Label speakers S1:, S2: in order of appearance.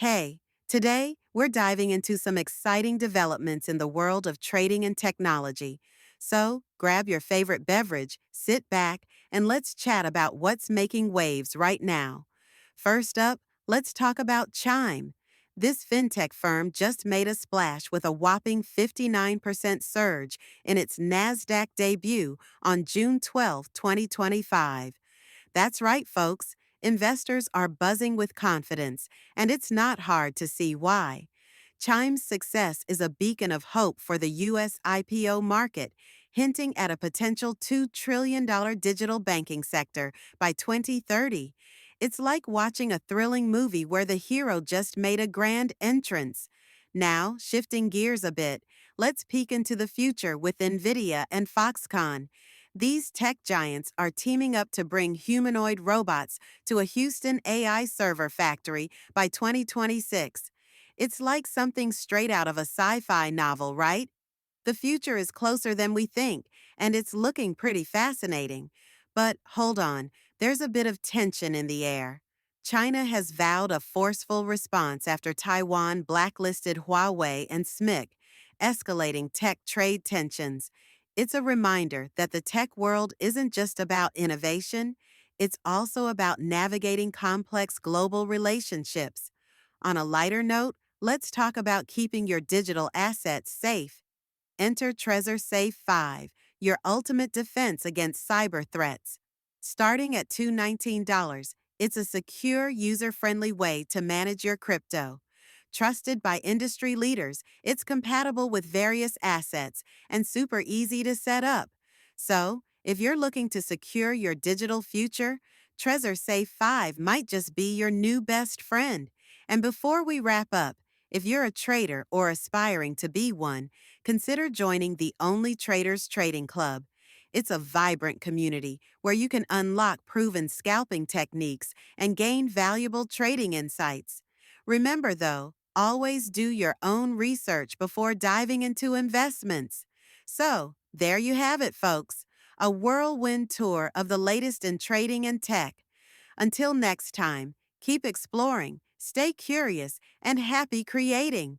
S1: Hey, today we're diving into some exciting developments in the world of trading and technology. So grab your favorite beverage, sit back, and let's chat about what's making waves right now. First up, let's talk about Chime. This fintech firm just made a splash with a whopping 59% surge in its Nasdaq debut on June 12, 2025. That's right, folks. Investors are buzzing with confidence, and it's not hard to see why. Chime's success is a beacon of hope for the U.S. IPO market, hinting at a potential $2 trillion digital banking sector by 2030. It's like watching a thrilling movie where the hero just made a grand entrance. Now, shifting gears a bit, let's peek into the future with NVIDIA and Foxconn. These tech giants are teaming up to bring humanoid robots to a Houston AI server factory by 2026. It's like something straight out of a sci-fi novel, right? The future is closer than we think, and it's looking pretty fascinating. But hold on, there's a bit of tension in the air. China has vowed a forceful response after Taiwan blacklisted Huawei and SMIC, escalating tech trade tensions. It's a reminder that the tech world isn't just about innovation, it's also about navigating complex global relationships. On a lighter note, let's talk about keeping your digital assets safe. Enter Trezor Safe 5, your ultimate defense against cyber threats. Starting at $219, it's a secure, user-friendly way to manage your crypto. Trusted by industry leaders, it's compatible with various assets and super easy to set up. So, if you're looking to secure your digital future, Trezor Safe 5 might just be your new best friend. And before we wrap up, if you're a trader or aspiring to be one, consider joining the Only Traders Trading Club. It's a vibrant community where you can unlock proven scalping techniques and gain valuable trading insights. Remember, though, always do your own research before diving into investments. So, there you have it, folks. A whirlwind tour of the latest in trading and tech. Until next time, keep exploring, stay curious, and happy creating.